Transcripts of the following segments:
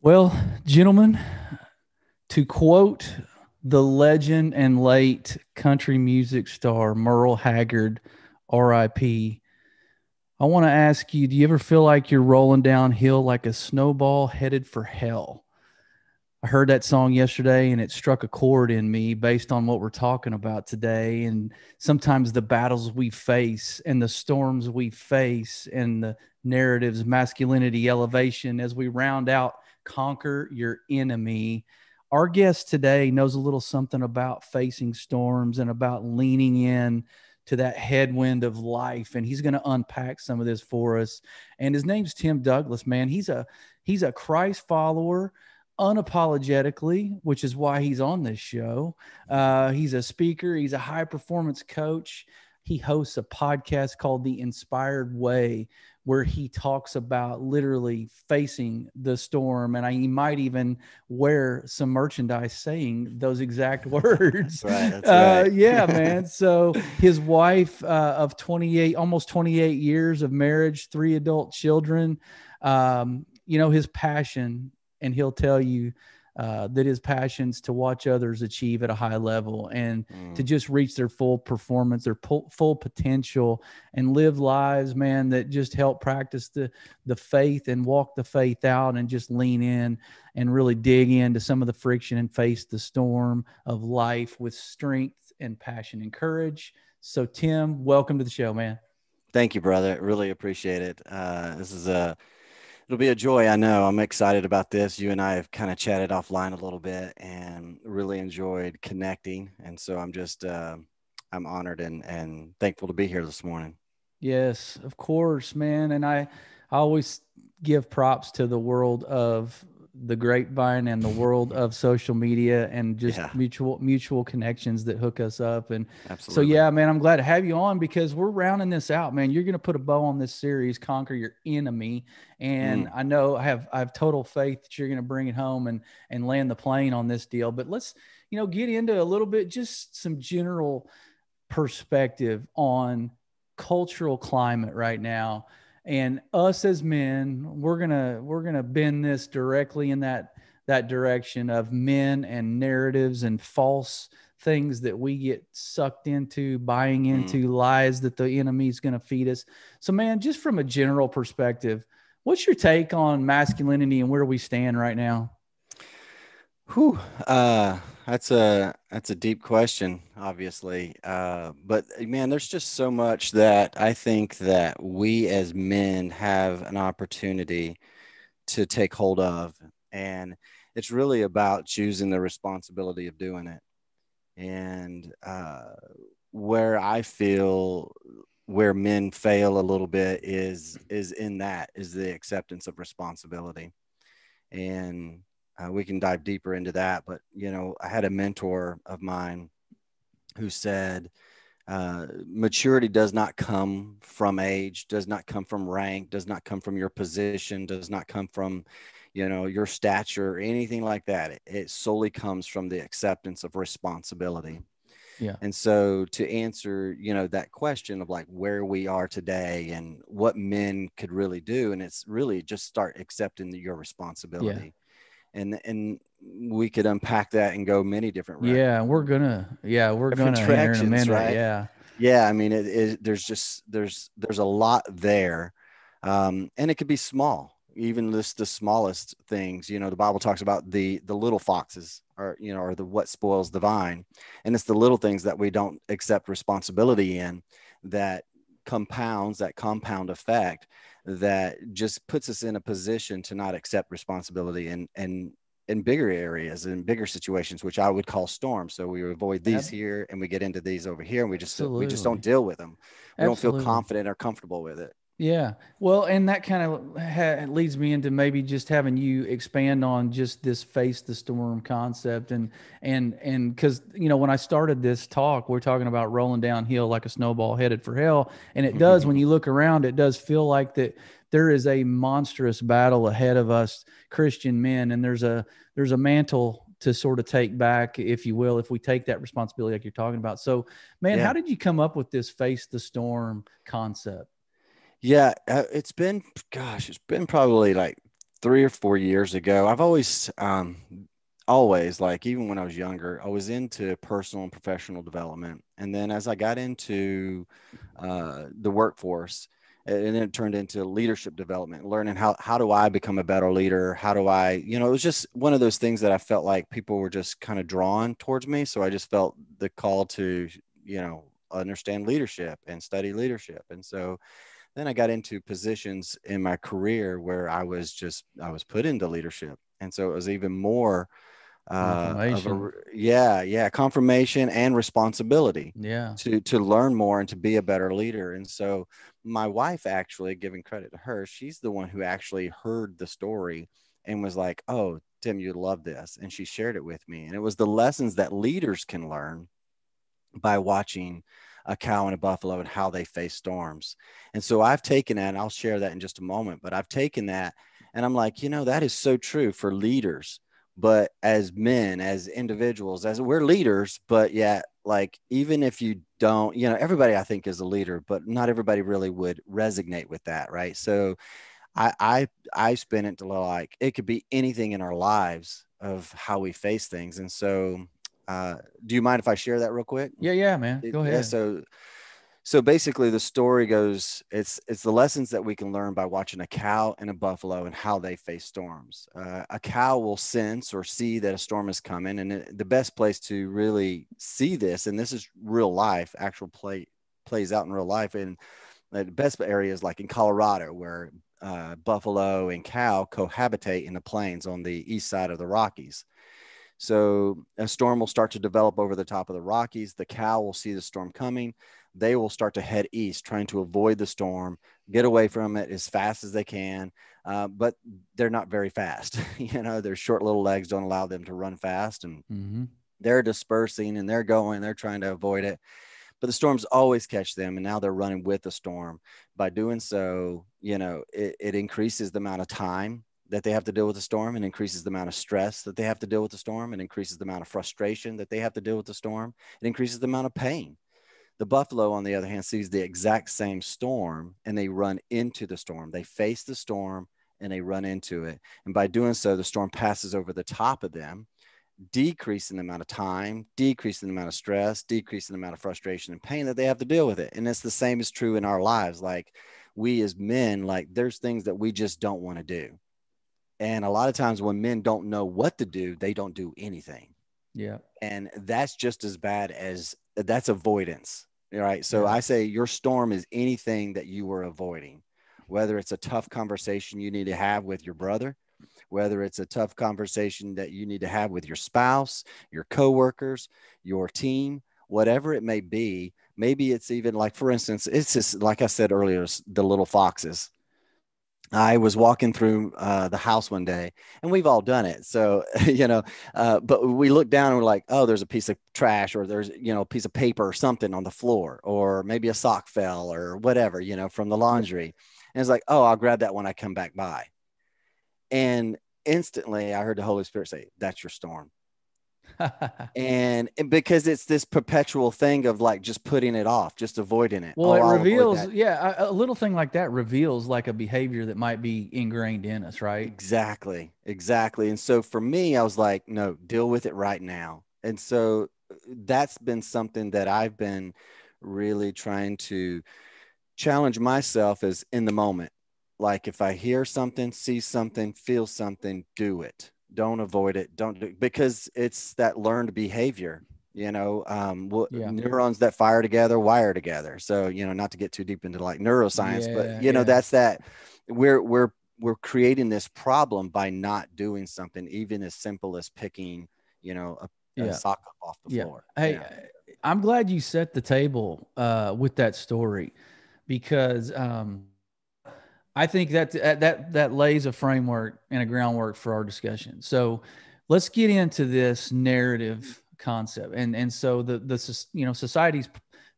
Well, gentlemen, to quote the legend and late country music star Merle Haggard, RIP, I want to ask you, do you ever feel like you're rolling downhill like a snowball headed for hell? I heard that song yesterday and it struck a chord in me based on what we're talking about today. And sometimes the battles we face and the storms we face and the narratives, masculinity, elevation, as we round out Conquer Your Enemy. Our guest today knows a little something about facing storms and about leaning in to that headwind of life. And he's going to unpack some of this for us. And his name's Tim Douglas, man. He's a Christ follower unapologetically, which is why he's on this show. He's a speaker, he's a high performance coach. He hosts a podcast called The Inspired Way, where he talks about literally facing the storm. And he might even wear some merchandise saying those exact words. That's right. Yeah, man. So his wife of 28, almost 28 years of marriage, 3 adult children, his passion, and he'll tell you that his passion's to watch others achieve at a high level and to just reach their full performance, their full potential, and live lives, man, that just help practice the faith and walk the faith out and just lean in and really dig into some of the friction and face the storm of life with strength and passion and courage. So, Tim, welcome to the show, man. Thank you, brother. Really appreciate it. It'll be a joy. I know. I'm excited about this. You and I have kind of chatted offline a little bit and really enjoyed connecting. And so I'm honored and thankful to be here this morning. Yes, of course, man. And I always give props to the world of the grapevine and the world of social media and just Yeah, mutual connections that hook us up. And so, absolutely. yeah, man, I'm glad to have you on because we're rounding this out, man. You're going to put a bow on this series, Conquer Your Enemy. And Mm. I know I have total faith that you're going to bring it home and land the plane on this deal. But let's, get into a little bit, just some general perspective on cultural climate right now, and us as men, we're gonna bend this directly in that direction of men and narratives and false things that we get sucked into, buying Mm. into lies that the enemy's going to feed us. So, man, just from a general perspective, what's your take on masculinity and where we stand right now? Whew. That's a deep question, obviously. But man, there's just so much that I think that we as men have an opportunity to take hold of. And it's really about choosing the responsibility of doing it. And where I feel where men fail a little bit is in that is the acceptance of responsibility. And we can dive deeper into that. But I had a mentor of mine who said, maturity does not come from age, does not come from rank, does not come from your position, does not come from, your stature or anything like that. It solely comes from the acceptance of responsibility. Yeah. And so to answer, that question of like where we are today and what men could really do, and it's really just start accepting your Yeah. responsibility. And we could unpack that and go many different We're gonna here in a directions, minute. right? Yeah. Yeah, I mean, there's a lot there, and it could be small, even the smallest things. The Bible talks about the little foxes, or the what spoils the vine, and it's the little things that we don't accept responsibility in that that compound effect that just puts us in a position to not accept responsibility and in bigger areas and bigger situations, which I would call storms. So we avoid these here and we get into these over here and we just don't Absolutely. deal with them. We don't feel Absolutely. confident or comfortable with it. Yeah. Well, and that kind of leads me into maybe just having you expand on just this face the storm concept and because when I started this talk, we're talking about rolling downhill like a snowball headed for hell, and it does when you look around, it does feel like that there is a monstrous battle ahead of us, Christian men, and there's a mantle to sort of take back, if you will, if we take that responsibility like you're talking about. So, man, how Yeah. did you come up with this face the storm concept? Yeah. It's been, gosh, it's been probably like 3 or 4 years ago. I've always, like, even when I was younger, I was into personal and professional development. And then as I got into the workforce, and then it turned into leadership development, learning how do I become a better leader? How do I, it was just one of those things that I felt like people were just kind of drawn towards me. So I just felt the call to, understand leadership and study leadership. And so then I got into positions in my career where I was put into leadership. And so it was even more Confirmation. confirmation and responsibility Yeah. to learn more and to be a better leader. And so my wife, actually, giving credit to her, she's the one who actually heard the story and was like, "Oh, Tim, you'd love this." And she shared it with me. And it was the lessons that leaders can learn by watching a cow and a buffalo and how they face storms. And so I've taken that, and I'll share that in just a moment, but I've taken that and I'm like, that is so true for leaders. But as men, as individuals, as we're leaders, but yet, like, even if you don't, everybody I think is a leader, but not everybody really would resonate with that. Right. So I spin it to, like, it could be anything in our lives of how we face things. And so do you mind if I share that real quick? Yeah, man. Go Yeah. ahead. So basically the story goes, it's the lessons that we can learn by watching a cow and a buffalo and how they face storms. A cow will sense or see that a storm is coming. And the best place to really see this, and this is real life, actual plays out in real life. And the best area is like in Colorado, where buffalo and cow cohabitate in the plains on the east side of the Rockies. So a storm will start to develop over the top of the Rockies. The cow will see the storm coming. They will start to head east, trying to avoid the storm, get away from it as fast as they can. But they're not very fast. Their short little legs don't allow them to run fast, and they're dispersing and they're trying to avoid it. But the storms always catch them, and now they're running with the storm. By doing so, it increases the amount of time that they have to deal with the storm, and increases the amount of stress that they have to deal with the storm, and increases the amount of frustration that they have to deal with the storm. It increases the amount of pain. The buffalo, on the other hand, sees the exact same storm, and they run into the storm. They face the storm and they run into it. And by doing so, the storm passes over the top of them, decreasing the amount of time, decreasing the amount of stress, decreasing the amount of frustration and pain that they have to deal with it. And it's the same is true in our lives. Like, we as men, like, there's things that we just don't want to do. And a lot of times when men don't know what to do, they don't do anything. Yeah. And that's just as bad as that's avoidance. Right. So I say your storm is anything that you were avoiding, whether it's a tough conversation you need to have with your brother, whether it's a tough conversation that you need to have with your spouse, your coworkers, your team, whatever it may be. Maybe it's even like, for instance, it's just like I said earlier, the little foxes. I was walking through the house one day, and we've all done it. So, but we look down and we're like, oh, there's a piece of trash, or there's, a piece of paper or something on the floor, or maybe a sock fell or whatever, from the laundry. And it's like, oh, I'll grab that when I come back by. And instantly I heard the Holy Spirit say, that's your storm. and because it's this perpetual thing of, like, just putting it off, just avoiding it. Well, it reveals, a little thing like that reveals like a behavior that might be ingrained in us, right? Exactly. And so for me, I was like, no, deal with it right now. And so that's been something that I've been really trying to challenge myself, is in the moment. Like, if I hear something, see something, feel something, do it. Don't avoid it. Don't do, because it's that learned behavior, neurons that fire together, wire together. So, not to get too deep into like neuroscience, but that's that we're creating this problem by not doing something, even as simple as picking, a sock up off the floor. Hey, I'm glad you set the table with that story, because I think that lays a framework and a groundwork for our discussion. So let's get into this narrative concept. And so the society's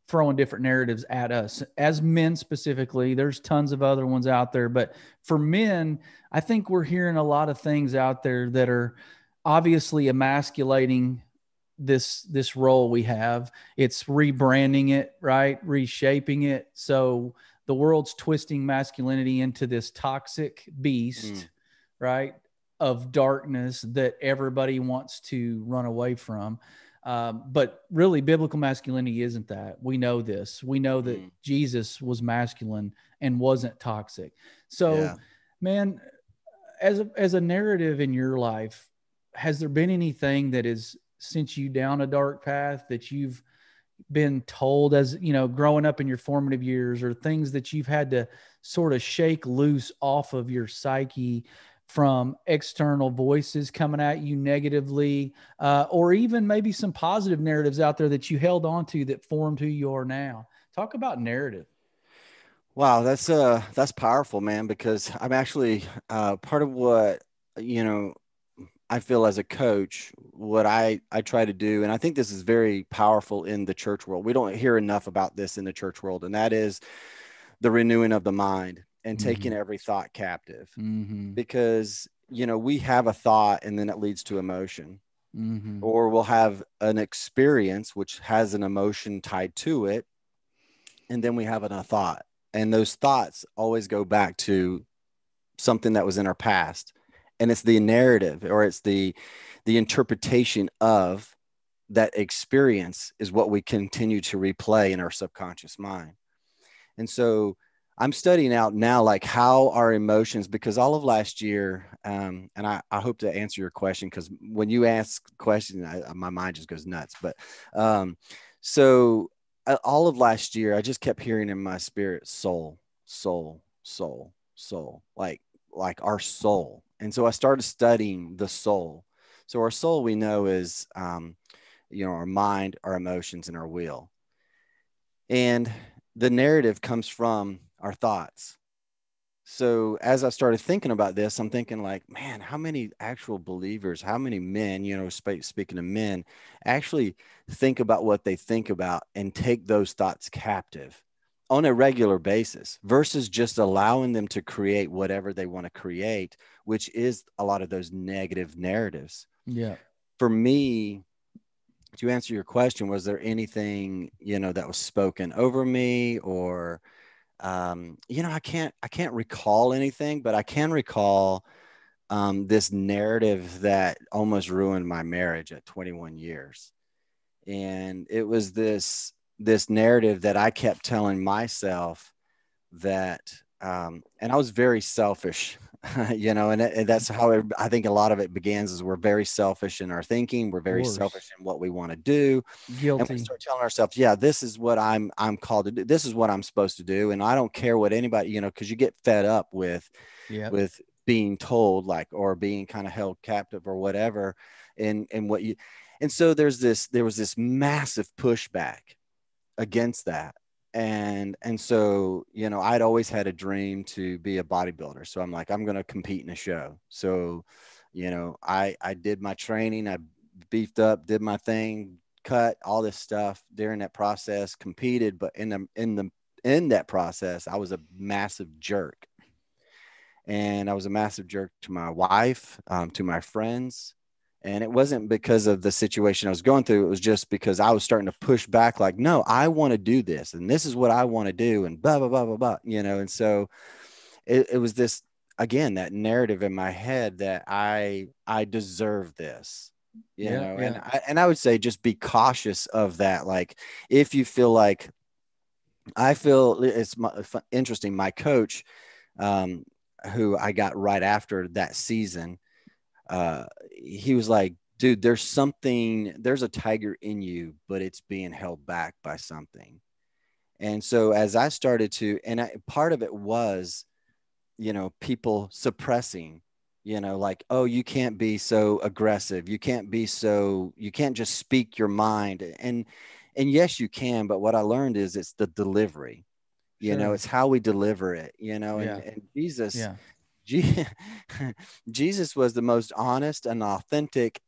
throwing different narratives at us as men specifically. There's tons of other ones out there, but for men, I think we're hearing a lot of things out there that are obviously emasculating this role we have. It's rebranding it, right? Reshaping it. So the world's twisting masculinity into this toxic beast right, of darkness that everybody wants to run away from. But really, biblical masculinity isn't that. We know this. We know that Mm, Jesus was masculine and wasn't toxic. So, yeah. man, as a narrative in your life, has there been anything that has sent you down a dark path that you've been told, as you know, growing up in your formative years, or things that you've had to sort of shake loose off of your psyche from external voices coming at you negatively, or even maybe some positive narratives out there that you held on to that formed who you are now? Talk about narrative. Wow, that's powerful, man, because I'm actually part of what, you know, I feel as a coach, what I try to do, and I think this is very powerful in the church world. We don't hear enough about this in the church world, and that is the renewing of the mind and taking Mm-hmm. every thought captive. Mm-hmm. Because, we have a thought and then it leads to emotion, Mm-hmm. or we'll have an experience which has an emotion tied to it, and then we have a thought. And those thoughts always go back to something that was in our past. And it's the narrative, or it's the interpretation of that experience is what we continue to replay in our subconscious mind. And so I'm studying out now, like how our emotions, because all of last year, and I hope to answer your question, because when you ask questions, my mind just goes nuts. But um, so all of last year, I just kept hearing in my spirit, soul, soul, soul, soul, like our soul. And so I started studying the soul. So our soul, we know, is our mind, our emotions, and our will. And the narrative comes from our thoughts. So as I started thinking about this, I'm thinking like, man, how many actual believers, how many men, speaking of men, actually think about what they think about and take those thoughts captive on a regular basis versus just allowing them to create whatever they want to create, which is a lot of those negative narratives. Yeah. For me, to answer your question, was there anything, that was spoken over me, or I can't recall anything, but I can recall this narrative that almost ruined my marriage at 21 years. And it was this narrative that I kept telling myself that, and I was very selfish, and that's how I think a lot of it begins, is we're very selfish in our thinking. We're Of very selfish course. in what we want to do. And we Guilty. start telling ourselves, yeah, this is what I'm called to do. This is what I'm supposed to do. And I don't care what anybody, because you get fed up with Yep. with being told, like, or being kind of held captive or whatever. And what you, and so there was this massive pushback against that. And so, I'd always had a dream to be a bodybuilder. So I'm like, I'm going to compete in a show. So, I did my training, I beefed up, did my thing, cut all this stuff during that process, competed, but in that process, I was a massive jerk. And I was a massive jerk to my wife, to my friends. And it wasn't because of the situation I was going through. It was just because I was starting to push back, like, no, I want to do this. And this is what I want to do. And blah, blah, blah, blah, blah, And so it was this, again, that narrative in my head that I deserve this, Yeah. and Yeah. I would say just be cautious of that. Like, if you feel like, I feel interesting. My coach, um, who I got right after that season, he was like, dude, there's a tiger in you, but it's being held back by something. And so as I started to, part of it was, people suppressing, like, oh, you can't be so aggressive. You can't just speak your mind. And yes, you can. But what I learned is it's the delivery, Sure. it's how we deliver it, Yeah. and Jesus, Yeah. Je- Jesus was the most honest and authentic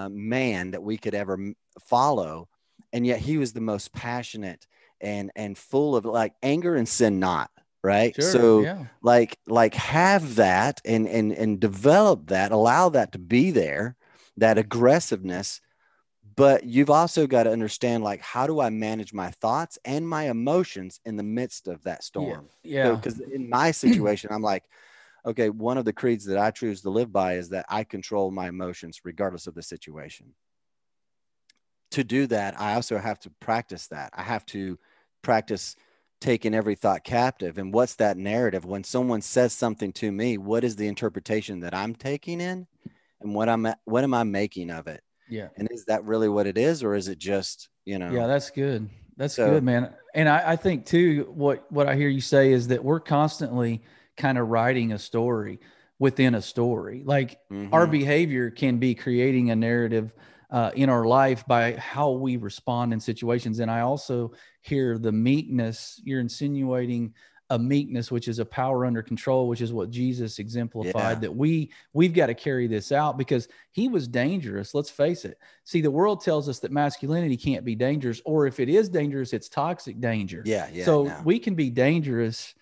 man that we could ever follow, and yet he was the most passionate and full of, like, anger and sin not, right? Sure. So Yeah. like have that and develop that, allow that to be there, that aggressiveness. But you've also got to understand, like, how do I manage my thoughts and my emotions in the midst of that Yeah. storm? So Yeah. because in my situation, I'm like, okay, one of the creeds that I choose to live by is that I control my emotions regardless of the situation. To do that, I also have to practice that. I have to practice taking every thought captive. And what's that narrative? When someone says something to me, what is the interpretation that I'm taking in, and what am I making of it? Yeah. And is that really what it is, or is it just, Yeah, that's good. That's good, so man. And I think too, what I hear you say is that we're constantly kind of writing a story within a story. Like our mhm, behavior can be creating a narrative in our life by how we respond in situations. And I also hear the meekness. You're insinuating a meekness, which is a power under control, which is what Jesus exemplified. yeah, That we've got to carry this out because he was dangerous. Let's face it. See, the world tells us that masculinity can't be dangerous, or if it is dangerous, it's toxic danger. yeah, yeah, So no, we can be dangerous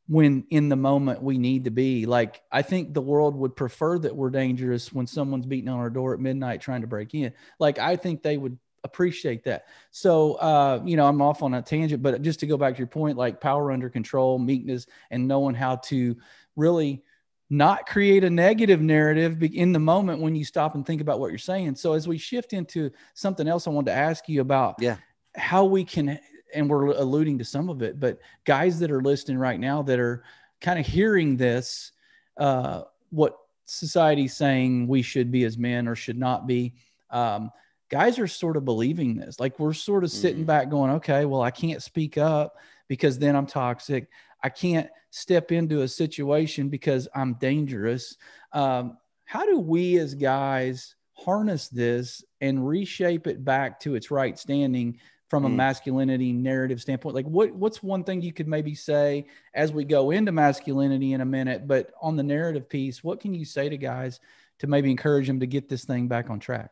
when in the moment we need to be. Like, I think the world would prefer that we're dangerous when someone's beating on our door at midnight trying to break in. Like, I think they would appreciate that. So, I'm off on a tangent, but just to go back to your point, like power under control, meekness, and knowing how to really not create a negative narrative in the moment when you stop and think about what you're saying. So as we shift into something else, I wanted to ask you about yeah, how we can, and we're alluding to some of it, but guys that are listening right now that are kind of hearing this, what society's saying we should be as men or should not be, guys are sort of believing this. Like we're sort of sitting mm, back going, okay, well, I can't speak up because then I'm toxic. I can't step into a situation because I'm dangerous. How do we as guys harness this and reshape it back to its right standing from a mm. masculinity narrative standpoint? Like what's one thing you could maybe say as we go into masculinity in a minute, but on the narrative piece, what can you say to guys to maybe encourage them to get this thing back on track?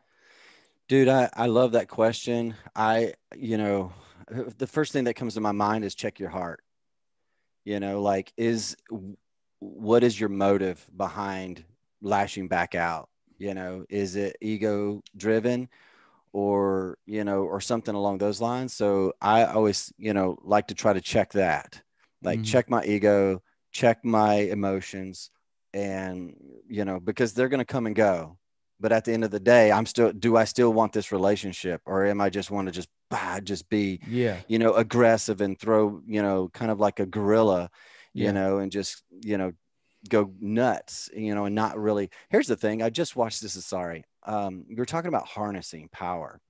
Dude, I love that question. The first thing that comes to my mind is check your heart. Like, what is your motive behind lashing back out? Is it ego driven, or something along those lines? So I always, like to try to check that, like Mm-hmm. check my ego, check my emotions, and, because they're going to come and go. But at the end of the day, do I still want this relationship, or am I just want to just be, Yeah. aggressive and throw, kind of like a gorilla, Yeah. and just, go nuts, and not really. Here's the thing. I just watched this. Sorry. You're talking about harnessing power.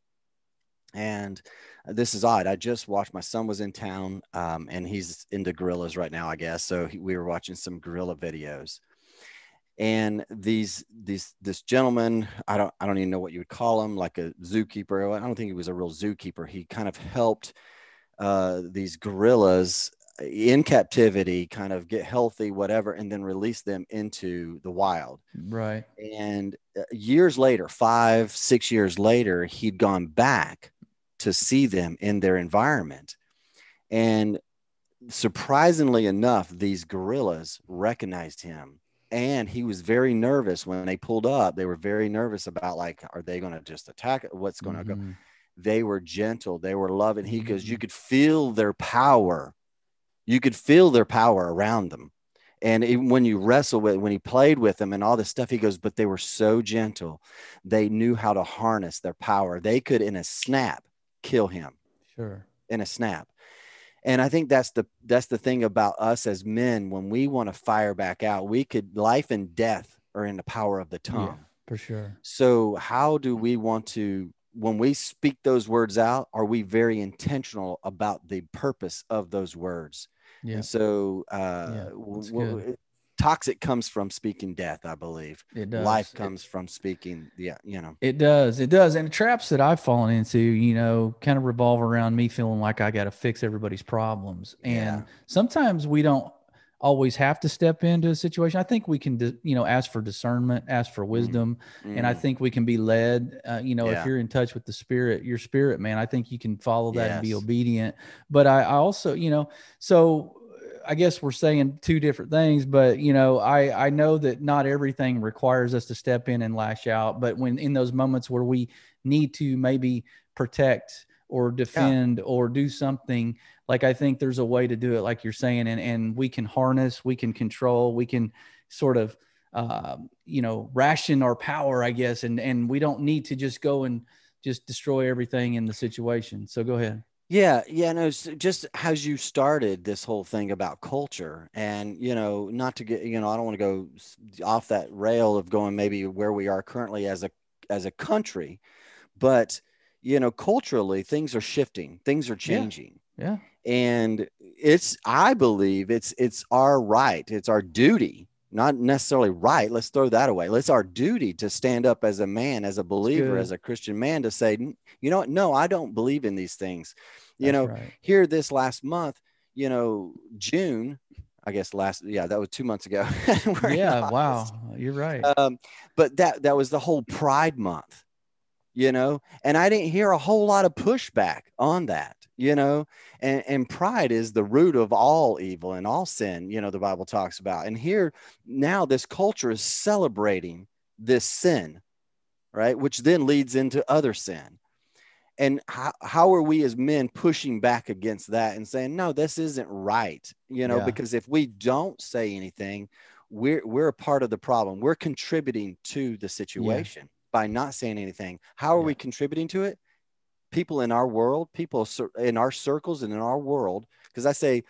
And this is odd. I just watched, my son was in town, and he's into gorillas right now, I guess. So we were watching some gorilla videos, and this gentleman, I don't even know what you would call him, like a zookeeper. I don't think he was a real zookeeper. He kind of helped these gorillas in captivity kind of get healthy, whatever, and then release them into the wild. Right. And years later, 5, 6 years later, he'd gone back to see them in their environment. And surprisingly enough, these gorillas recognized him. And he was very nervous when they pulled up. They were very nervous about, like, are they going to just attack? What's going to go? Mm-hmm. They were gentle. They were loving. Because Mm-hmm. you could feel their power. You could feel their power around them. And even when you wrestle with, when he played with them and all this stuff, he goes, but they were so gentle. They knew how to harness their power. They could, in a snap, kill him Sure. in a snap. And I think that's the thing about us as men. When we want to fire back out, we could, life and death are in the power of the Yeah, tongue. for sure. So how do we want to, when we speak those words out, are we very intentional about the purpose of those words? And Yeah. so Yeah. That's good. toxic comes from speaking death, I believe. It Life does. comes from speaking. Yeah. It does. It does. And the traps that I've fallen into, kind of revolve around me feeling like I got to fix everybody's problems. Yeah. And sometimes we don't always have to step into a situation. I think we can, ask for discernment, ask for Mm, wisdom. And I mm, think we can be led, if yeah. you're in touch with the spirit, your spirit, man, I think you can follow that and be Yes. obedient. But I also, so I guess we're saying two different things, but I know that not everything requires us to step in and lash out, but when in those moments where we need to maybe protect or Yeah. defend or do something. Like, I think there's a way to do it, like you're saying, and we can harness, we can control, we can sort of, ration our power, I guess. And we don't need to just go and just destroy everything in the situation. So go ahead. Yeah, yeah, no, just as you started this whole thing about culture, and not to get, I don't want to go off that rail of going maybe where we are currently as a country, but culturally things are shifting, things are Yeah. changing, Yeah. and I believe it's our right, it's our duty, not necessarily right, let's throw that away, it's our duty to stand up as a man, as a It's believer, as good. a Christian man, to say, you know what, no, I don't believe in these things. That's right. Here this last month, June, I guess yeah, that was 2 months ago. We're in Yeah. August. Wow. You're right. But that was the whole Pride Month, and I didn't hear a whole lot of pushback on that, and pride is the root of all evil and all sin, the Bible talks about. And here now this culture is celebrating this sin, right? Which then leads into other sin. And how are we as men pushing back against that and saying, no, this isn't right, Yeah. because if we don't say anything, we're a part of the problem. We're contributing to the Yeah. situation by not saying anything. How are Yeah. we contributing to it? People in our world, people in our circles and in our world, because I say,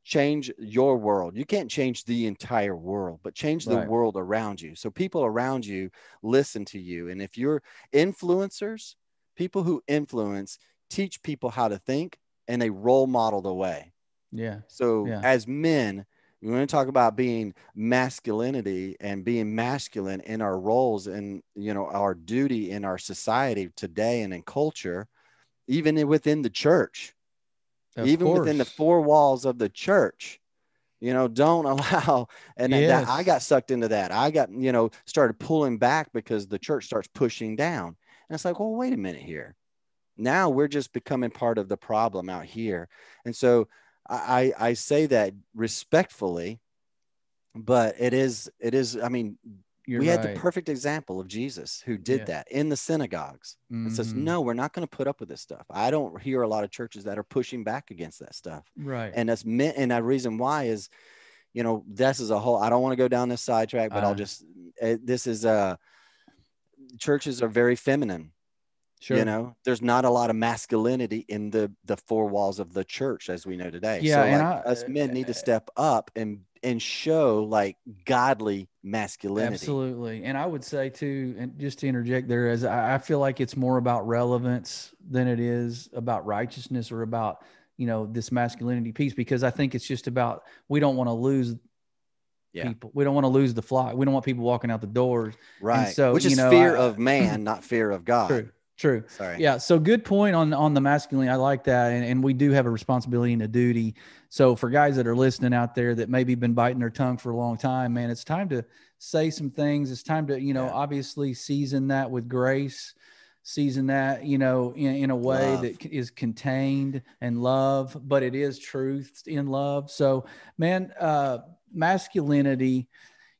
change your world. You can't change the entire world, but change the Right. world around you. So people around you listen to you. And if you're influencers, people who influence teach people how to think, and they role model the way. Yeah. So Yeah. as men, we want to talk about being masculinity and being masculine in our roles and, our duty in our society today and in culture, even within the church, Of even within the course. four walls of the church. Don't allow. And that I got Yes. sucked into that. I got, started pulling back because the church starts pushing down. And it's like, well, wait a minute here. Now we're just becoming part of the problem out here. And so I say that respectfully, but I mean, You're we had the right. perfect example of Jesus who did Yeah. that in the synagogues and says, Mm-hmm. no, we're not going to put up with this stuff. I don't hear a lot of churches that are pushing back against that stuff. Right. And that's meant, and that reason why is, this is a whole, I don't want to go down this sidetrack, but I'll Uh, just, this is, churches are very feminine. sure. There's not a lot of masculinity in the four walls of the church as we know today. Yeah. So And like us men need to step up and show like godly masculinity. absolutely. And I would say too, and just to interject there, as I feel like it's more about relevance than it is about righteousness or about, this masculinity piece, because I think it's just about, we don't want to lose Yeah. people. We don't want to lose the flock. We don't want people walking out the doors. And Right. so, Which is fear I of man, not fear of God. true, true. Sorry. Yeah. So good point on the masculine. I like that. And we do have a responsibility and a duty. So for guys that are listening out there that maybe been biting their tongue for a long time, man, it's time to say some things. It's time to, Yeah. obviously season that with grace, season that, in a way Love. that is contained and love, but it is truth in love. So, man, masculinity,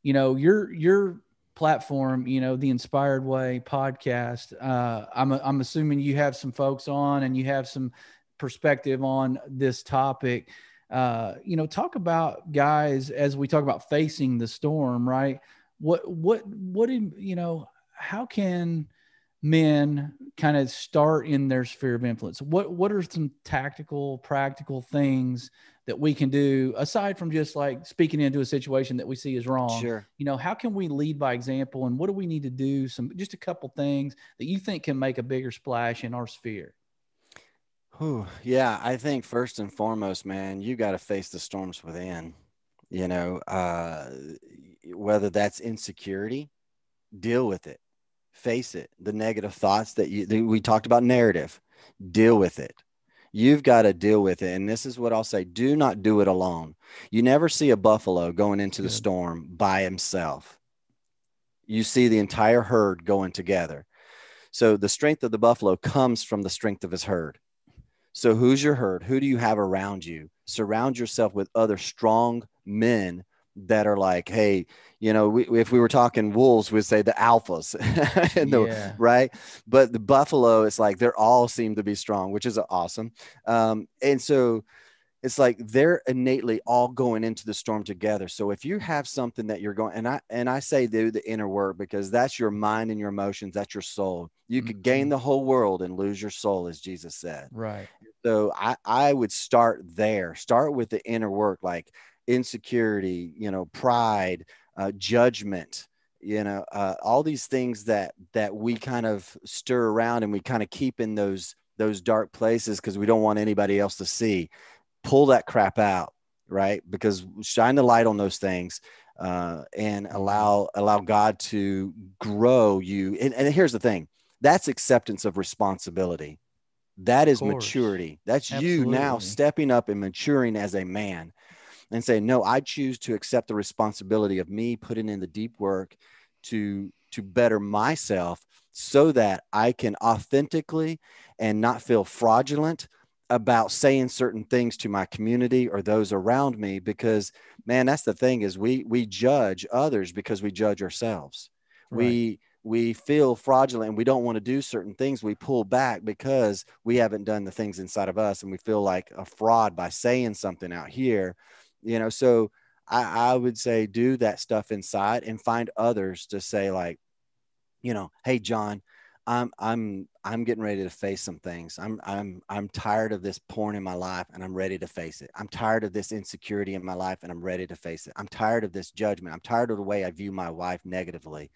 your platform, the Inspired Way podcast. I'm assuming you have some folks on and you have some perspective on this topic. Talk about, guys, as we talk about facing the storm, right? How can men kind of start in their sphere of influence? What are some tactical, practical things that we can do aside from just like speaking into a situation that we see is wrong? Sure. How can we lead by example, and what do we need to do? Just a couple things that you think can make a bigger splash in our sphere. Whew. Yeah, I think first and foremost, man, you got to face the storms within, you know, uh, whether that's insecurity, deal with it, face it. The negative thoughts we talked about, narrative, deal with it. You've got to deal with it. And this is what I'll say, do not do it alone. You never see a buffalo going into the Good. storm by himself. You see the entire herd going together. So the strength of the buffalo comes from the strength of his herd. So who's your herd? Who do you have around you? Surround yourself with other strong men that are like, hey, if we were talking wolves, we'd say the alphas, and the Yeah. right. But the buffalo, it's like they're all seem to be strong, which is awesome. And so it's like they're innately all going into the storm together. So if you have something that you're going, and I say do the inner work, because that's your mind and your emotions, that's your soul. You could gain Mhm. the whole world and lose your soul, as Jesus said. Right. So I would start there, start with the inner work, like insecurity, pride, judgment, all these things that we kind of stir around and we kind of keep in those dark places because we don't want anybody else to see. Pull that crap out, right? Because shine the light on those things, and Mhm. allow God to grow you. And here's the thing: that's acceptance of responsibility. That Of is course. maturity. That's you now Absolutely. stepping up and maturing as a man and saying, no, I choose to accept the responsibility of me putting in the deep work to better myself so that I can authentically and not feel fraudulent about saying certain things to my community or those around me. Because man, that's the thing, is we judge others because we judge ourselves. Right. We feel fraudulent and we don't want to do certain things. We pull back because we haven't done the things inside of us, and we feel like a fraud by saying something out here. So I would say do that stuff inside and find others to say, like, hey John, I'm getting ready to face some things. I'm tired of this porn in my life and I'm ready to face it. I'm tired of this insecurity in my life and I'm ready to face it. I'm tired of this judgment. I'm tired of the way I view my wife negatively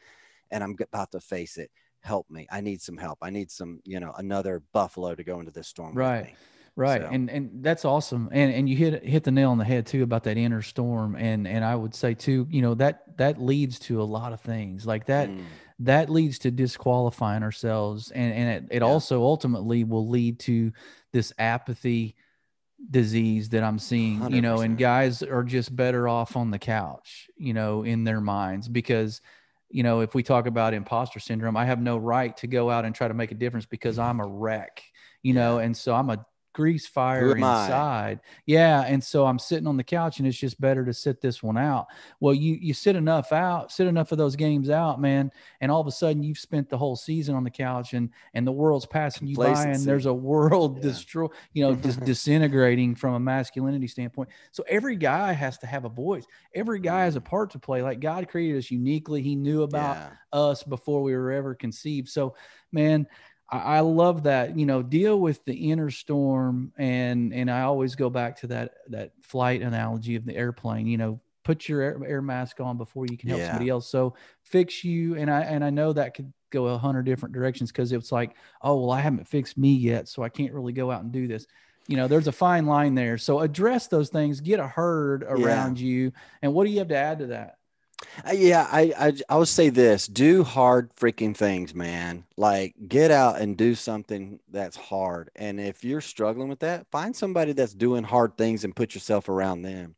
and I'm about to face it. Help me. I need some help. I need some, another buffalo to go into this storm with Right. me. Right. So, And that's awesome. And you hit the nail on the head too about that inner storm. And I would say too, that leads to a lot of things like that. mm, That leads to disqualifying ourselves. And it yeah, also ultimately will lead to this apathy disease that I'm seeing, and 100%. guys are just better off on the couch, in their minds because, if we talk about imposter syndrome, I have no right to go out and try to make a difference because I'm a wreck, Yeah. and so I'm a grease Who fire am I? inside. Yeah. And so I'm sitting on the couch and it's just better to sit this one out. Well, you sit enough of those games out, man. And all of a sudden you've spent the whole season on the couch and the world's passing you by and there's Complacency. a world Yeah. destroy, just disintegrating from a masculinity standpoint. So every guy has to have a voice. Every guy has a Mm, part to play. Like God created us uniquely. He knew about yeah. us before we were ever conceived. So, man, I love that, deal with the inner storm. And I always go back to that flight analogy of the airplane, put your air mask on before you can help Yeah. somebody else. So fix you. And I know that could go 100 different directions because it's like, oh, well, I haven't fixed me yet, so I can't really go out and do this. There's a fine line there. So address those things, get a herd Yeah. around you. And what do you have to add to that? Yeah, I would say this: do hard freaking things, man. Like get out and do something that's hard. And if you're struggling with that, find somebody that's doing hard things and put yourself around them.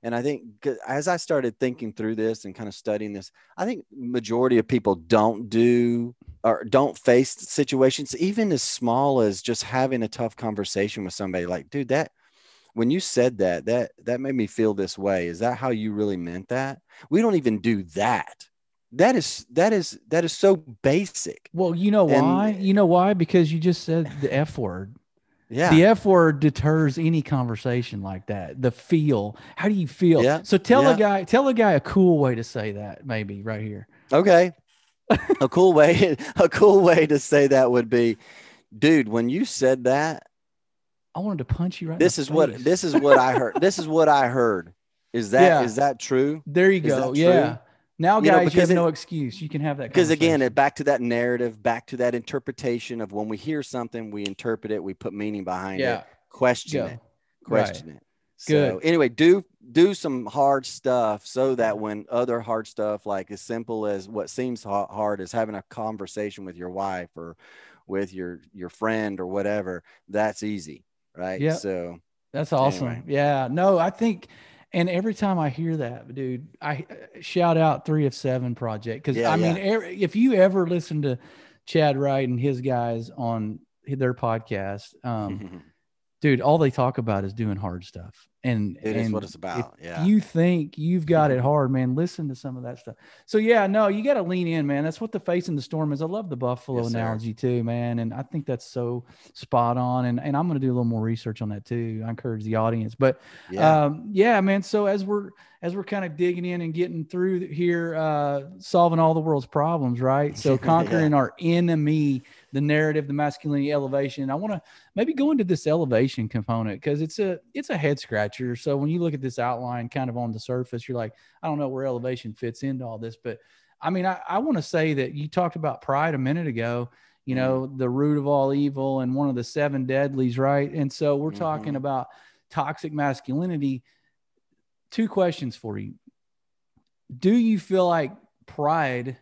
And I think as I started thinking through this and kind of studying this, I think majority of people don't do or don't face situations even as small as just having a tough conversation with somebody. Like, dude, that when you said that made me feel this way. Is that how you really meant that? We don't even do that. That is so basic. Well, you know And why? You know why? Because you just said the F word. The yeah, F word deters any conversation like that. The feel. How do you feel? yeah, So yeah. tell a guy a cool way to say that, maybe right here. Okay. A cool way, a cool way to say that would be, dude, when you said that, I wanted to punch you right in the this is what face. this is what I heard. This is what I heard. Is that Yeah. is that true? There you Is go. that true? Yeah. Now, guys, you have Because no excuse. You can have that again, conversation. back to that narrative, back to that interpretation of when we hear something, we interpret it, we put meaning behind it, Yeah. question it, Go. Right. question it. So Good. anyway, do some hard stuff so that when other hard stuff, like as simple as what seems hard is having a conversation with your wife or with your friend or whatever, that's easy, right? Yep. So That's anyway, awesome. Yeah. No, I think, and every time I hear that, dude, I shout out 3 of 7 project. Cause yeah, I mean, yeah. if you ever listen to Chad Wright and his guys on their podcast, dude, all they talk about is doing hard stuff. It is what And it's if about. Yeah. you think you've got it hard, man, listen to some of that stuff. So yeah, no, you got to lean in, man. That's what the face in the storm is. I love the buffalo Yes, sir. analogy too, man. And I think that's so spot on. And I'm going to do a little more research on that too. I encourage the audience, but Yeah. yeah, man. So as we're kind of digging in and getting through here, solving all the world's problems, right? So Yeah. conquering our enemy, the narrative, the masculinity elevation. I want to maybe go into this elevation component because it's a head scratcher. So when you look at this outline kind of on the surface, you're like, I don't know where elevation fits into all this. But I mean, I want to say that you talked about pride a minute ago, Mm. the root of all evil and one of the seven deadlies, right? And so we're talking Mm-hmm. about toxic masculinity. Two questions for you. Do you feel like pride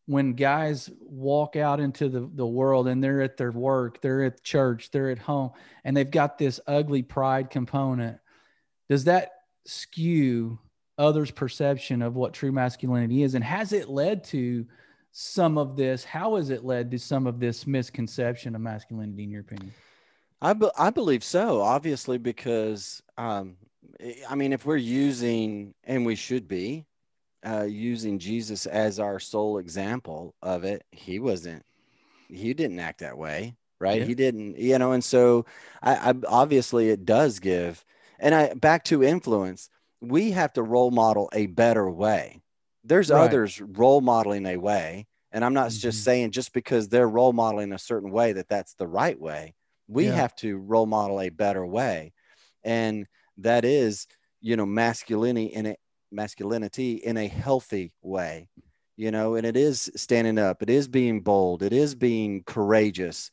when guys walk out into the world and they're at their work, they're at church, they're at home, and they've got this ugly pride component, does that skew others' perception of what true masculinity is? And has it led to some of this? How has it led to some of this misconception of masculinity, in your opinion? I believe so, obviously, because I mean, if we're using, and we should be, using Jesus as our sole example of it, he didn't act that way, right? Yeah. He didn't, and so I obviously it does give. And back to influence, we have to role model a better way. There's Right. others role modeling a way. And I'm not just Mm-hmm. saying just because they're role modeling a certain way that that's the right way. We Yeah. have to role model a better way. And that is, masculinity in a healthy way, and it is standing up, it is being bold, it is being courageous,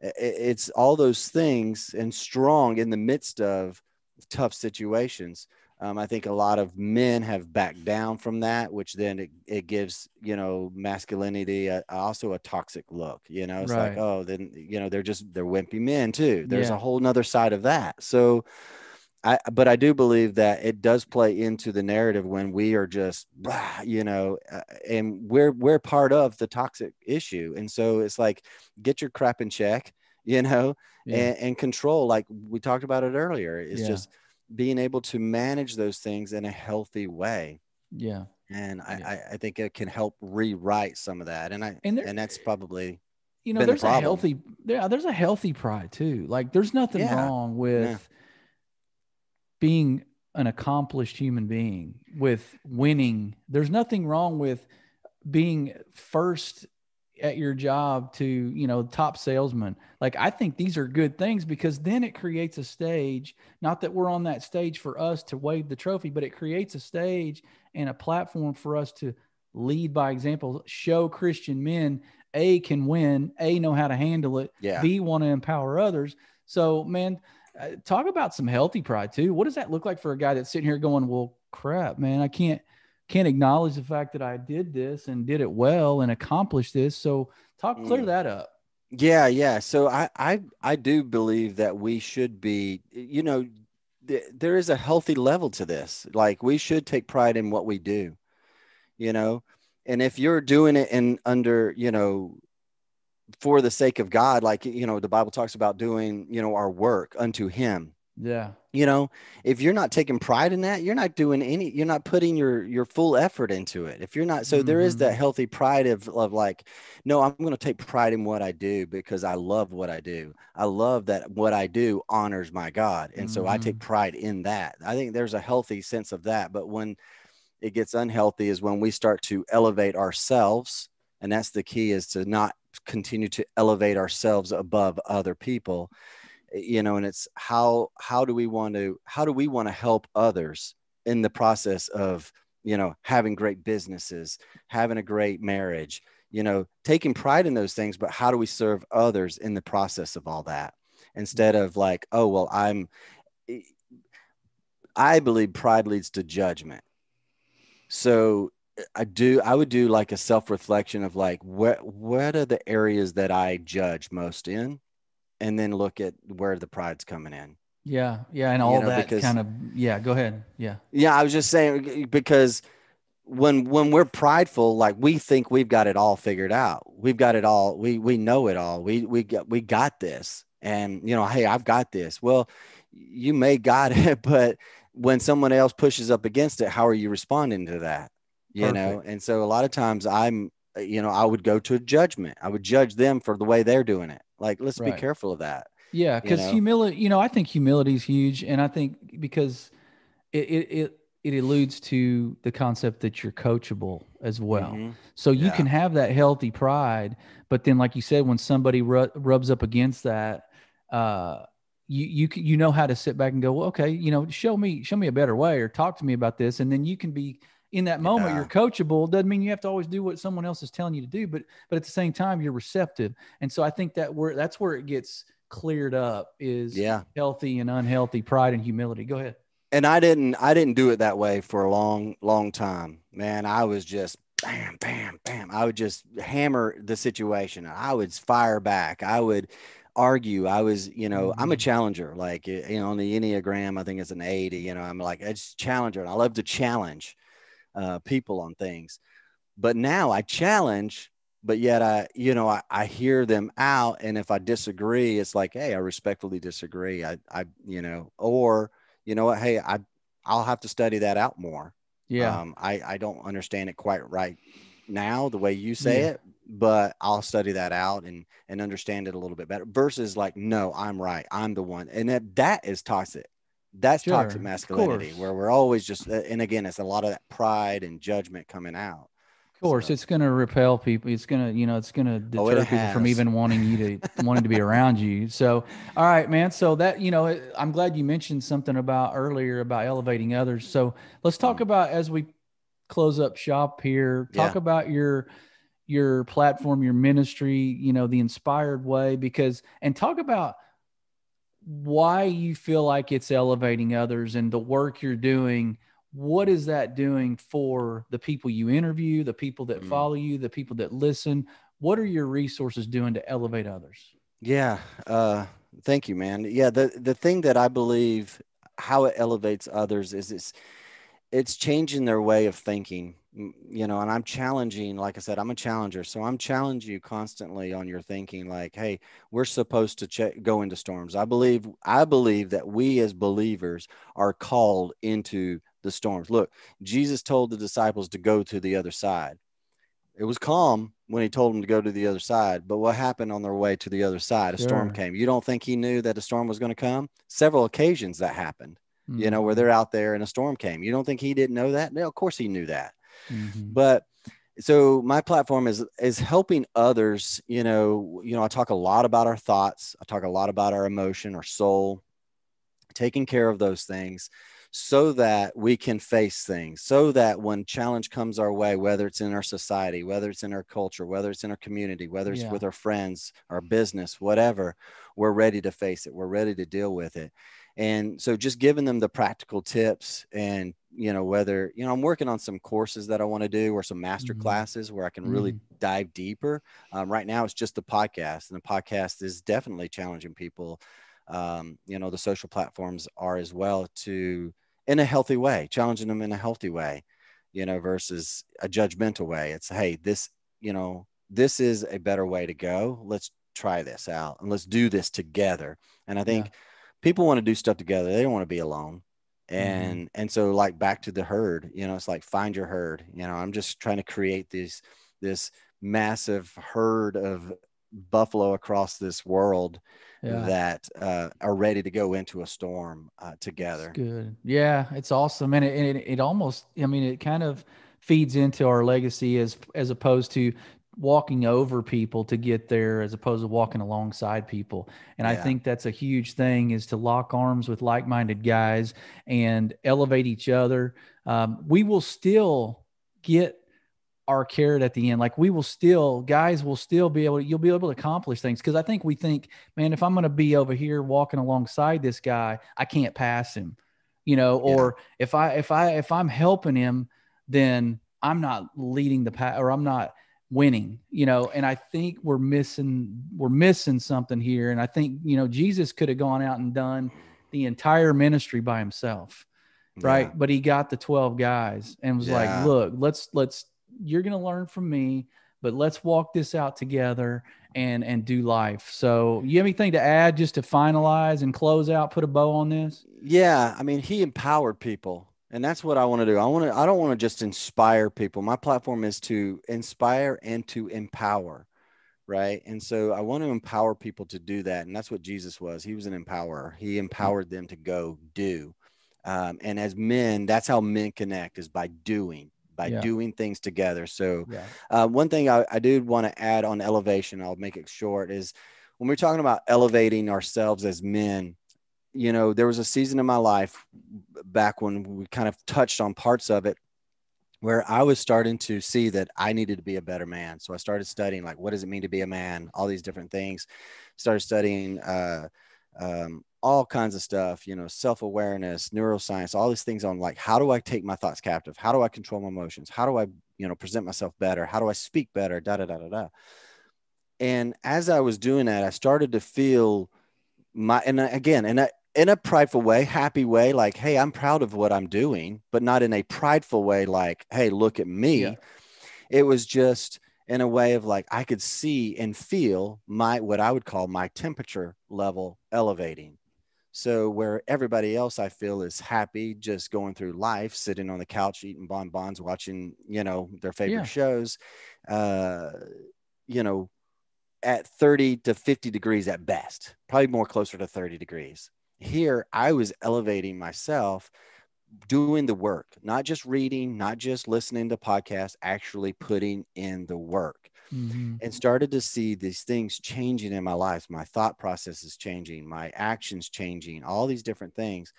it's all those things and strong in the midst of tough situations. I think a lot of men have backed down from that, which then it gives, masculinity also a toxic look. It's like, Right. oh, then, they're wimpy men too. There's a Yeah. whole nother side of that. So but I do believe that it does play into the narrative when we are just, and we're part of the toxic issue. And so it's like, get your crap in check, Yeah. and control, like we talked about it earlier. It's Yeah. just being able to manage those things in a healthy way. Yeah. And Yeah. I think it can help rewrite some of that. And there, And that's probably been the there's a problem. healthy there's a healthy pride too. Like there's nothing Yeah. wrong No. with being an accomplished human being, with winning. There's nothing wrong with being first at your job to, top salesman. Like I think these are good things because then it creates a stage, not that we're on that stage for us to wave the trophy, but it creates a stage and a platform for us to lead by example, show Christian men A can win, A know how to handle it, Yeah. B want to empower others. So, man, talk about some healthy pride too. What does that look like for a guy that's sitting here going, "Well, crap, man, I can't acknowledge the fact that I did this and did it well and accomplished this." So clear Mm. that up. Yeah, yeah. So I do believe that we should be, there is a healthy level to this. Like we should take pride in what we do, you know. And if you're doing it in under, for the sake of God, like, the Bible talks about doing, our work unto him. Yeah. you know if you're not taking pride in that, you're not putting your full effort into it. If you're not, so there is that Mm-hmm. healthy pride of like, no, I'm going to take pride in what I do because I love what I do. I love that what I do honors my God, and so I take Mm-hmm. pride in that. I think there's a healthy sense of that. But when it gets unhealthy is when we start to elevate ourselves, and that's the key, is to not continue to elevate ourselves above other people. And it's how do we want to help others in the process of, having great businesses, having a great marriage, taking pride in those things, but how do we serve others in the process of all that, instead of like, oh well, I believe pride leads to judgment. So I would do like a self-reflection of like, what are the areas that I judge most in, and then look at where the pride's coming in. Yeah. Yeah. And all that Because, kind of, yeah, go ahead. Yeah. yeah, I was just saying, because when we're prideful, like we think we've got it all figured out, we've got it all, we know it all, we got this. and, hey, I've got this. Well, you may got it, but when someone else pushes up against it, how are you responding to that? Perfect. And so a lot of times I would go to a judgment. I would judge them for the way they're doing it. Like, let's be Right. careful of that, Yeah. you Because know? humility, I think humility is huge. And I think because it alludes to the concept that you're coachable as well. Mm-hmm. So you Yeah. can have that healthy pride, but then, like you said, when somebody rubs up against that, uh, you know how to sit back and go, well, okay, show me a better way, or talk to me about this, and then you can be in that moment. You're Yeah. coachable. Doesn't mean you have to always do what someone else is telling you to do, but at the same time, you're receptive. And so I think that's where it gets cleared up, is Yeah. healthy and unhealthy pride and humility. Go ahead. And I didn't do it that way for a long, long time, man. I was just bam, bam, bam. I would just hammer the situation. I would fire back. I would argue. I'm a Mm-hmm. challenger. Like, on the Enneagram, I think it's an 80. I'm like, it's challenger. And I love to challenge people on things. But now I challenge, but yet I hear them out. And if I disagree, it's like, hey, I respectfully disagree. Or, what, hey, I'll have to study that out more. Yeah. I don't understand it quite right now, the way you say Yeah. it, but I'll study that out and understand it a little bit better, versus like, no, I'm right. I'm the one. And that is toxic. That's toxic Sure. Of masculinity, course. where we're always just, and again, it's a lot of that pride and judgment coming out. Of course. So, It's going to repel people. It's going to, it's going to oh, it deter people from has. even wanting to be around you. So, all right, man. So that, I'm glad you mentioned something about earlier about elevating others. So let's talk Mm, about, as we close up shop here, talk yeah. about your platform, your ministry, the Inspired Way, and talk about why you feel like it's elevating others and the work you're doing. What is that doing for the people you interview, the people that Mm, follow you, the people that listen? What are your resources doing to elevate others? yeah. Thank you, man. Yeah. The thing that I believe how it elevates others is it's changing their way of thinking, and I'm challenging, like I said, I'm a challenger. So I'm challenging you constantly on your thinking, like, hey, we're supposed to go into storms. I believe that we as believers are called into the storms. Look, Jesus told the disciples to go to the other side. It was calm when he told them to go to the other side, but what happened on their way to the other side? A storm Sure. came. You don't think he knew that a storm was going to come? Several occasions that happened, where Mm-hmm. they're out there and a storm came. You don't think he didn't know that? No, of course he knew that. Mm-hmm. But so my platform is helping others. I talk a lot about our thoughts. I talk a lot about our emotion, our soul, taking care of those things so that we can face things, so that when challenge comes our way, whether it's in our society, whether it's in our culture, whether it's in our community, whether it's Yeah. with our friends, our business, whatever, we're ready to face it. We're ready to deal with it. And so just giving them the practical tips, and whether I'm working on some courses that I want to do, or some master Mm-hmm. classes where I can really Mm-hmm. dive deeper. Right now it's just the podcast, and the podcast is definitely challenging people. The social platforms are as well, to in a healthy way, challenging them in a healthy way, versus a judgmental way. It's, hey, this is a better way to go. Let's try this out and let's do this together. And I Yeah. think people want to do stuff together. They don't want to be alone. Mm-hmm. And so, like, back to the herd, it's like, find your herd. I'm just trying to create this massive herd of buffalo across this world Yeah. that are ready to go into a storm It's together. good. Yeah, it's awesome. And it almost, I mean, it kind of feeds into our legacy, as opposed to walking over people to get there, as opposed to walking alongside people. And I Yeah. think that's a huge thing, is to lock arms with like-minded guys and elevate each other. We will still get our carrot at the end. Like, guys will still you'll be able to accomplish things. Cause I think we think, man, if I'm going to be over here walking alongside this guy, I can't pass him, Yeah. or if I'm helping him, then I'm not leading the pack, or I'm not winning, and I think we're missing something here. And I think, Jesus could have gone out and done the entire ministry by himself, Yeah. right? But he got the 12 guys and was like, Yeah. look, let's you're going to learn from me, but let's walk this out together. and do life. So you have anything to add just to finalize and close out, put a bow on this? Yeah, I mean, he empowered people, and that's what I want to do. I don't want to just inspire people. My platform is to inspire and to empower, right? And so I want to empower people to do that, and that's what Jesus was. He was an empowerer. He Yeah. empowered them to go do. And as men, that's how men connect, is by Yeah. doing things together. So Yeah. one thing I do want to add on elevation, I'll make it short, is when we're talking about elevating ourselves as men, you know, there was a season in my life back when we kind of touched on parts of it where I was starting to see that I needed to be a better man. So I started studying, like, what does it mean to be a man? All these different things. Started studying all kinds of stuff, you know, self-awareness, neuroscience, all these things on, like, how do I take my thoughts captive? How do I control my emotions? How do I, you know, present myself better? How do I speak better? Da, da, da, da, da. And as I was doing that, I started to feel and again, in a prideful way, happy way, like, hey, I'm proud of what I'm doing, but not in a prideful way, like, hey, look at Yeah. me. It was just in a way of, like, I could see and feel what I would call my temperature level elevating. So where everybody else, I feel, is happy just going through life, sitting on the couch, eating bonbons, watching, you know, their favorite Yeah. shows, uh, you know, at 30 to 50 degrees at best, probably more closer to 30 degrees. Here, I was elevating myself, doing the work, not just reading, not just listening to podcasts, actually putting in the work, Mm-hmm. and started to see these things changing in my life. My thought process is changing, my actions changing, all these different things.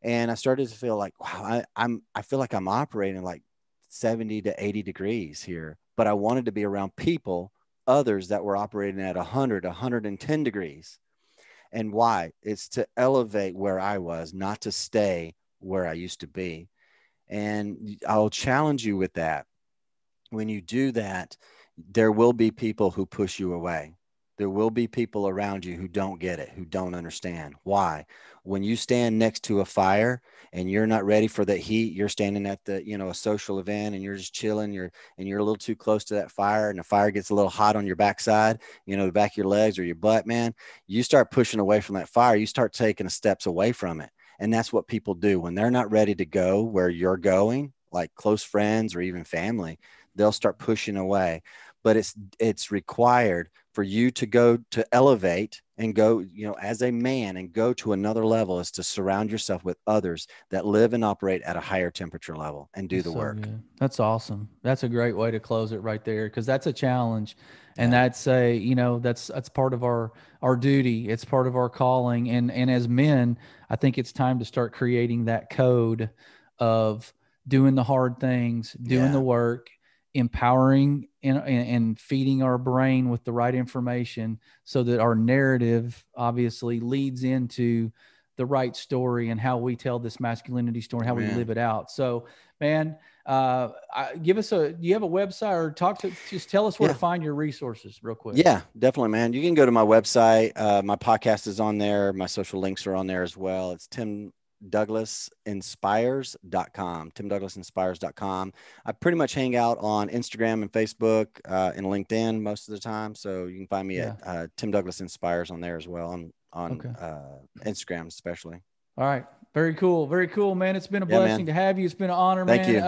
And I started to feel like, wow, I feel like I'm operating like 70 to 80 degrees here, but I wanted to be around people, others that were operating at 100, 110 degrees. And why? It's to elevate where I was, not to stay where I used to be. And I'll challenge you with that. When you do that, there will be people who push you away. There will be people around you who don't get it, who don't understand. Why? When you stand next to a fire and you're not ready for the heat, you're standing at the, you know, a social event, and you're just chilling, you're a little too close to that fire, and the fire gets a little hot on your backside, you know, the back of your legs or your butt, man, you start pushing away from that fire. You start taking steps away from it. And that's what people do when they're not ready to go where you're going, like close friends or even family. They'll start pushing away. But it's required for you to go to elevate and go, you know, as a man, and go to another level, is to surround yourself with others that live and operate at a higher temperature level and do That's the so work. good. That's awesome. That's a great way to close it right there, because that's a challenge, and Yeah. that's a, you know, that's part of our duty. It's part of our calling, and as men, I think it's time to start creating that code of doing the hard things, doing the Yeah. work, empowering and feeding our brain with the right information, so that our narrative obviously leads into the right story and how we tell this masculinity story, how we live Amen. it out. So, man, give us do you have a website, or just tell us where to Yeah. find your resources real quick? Yeah, definitely, man. You can go to my website. My podcast is on there. My social links are on there as well. It's timdouglasinspires.com, timdouglasinspires.com. I pretty much hang out on Instagram and Facebook and LinkedIn most of the time. So you can find me at Yeah. Tim Douglas Inspires on there as well, on Okay. Instagram especially. All right. Very cool. Very cool, man. It's been a Yeah, blessing man. to have you. It's been an honor, Thank man. you.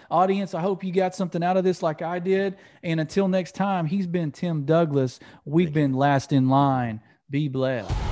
Audience, I hope you got something out of this like I did. And until next time, he's been Tim Douglas. We've Thank you. been Last in Line. Be blessed.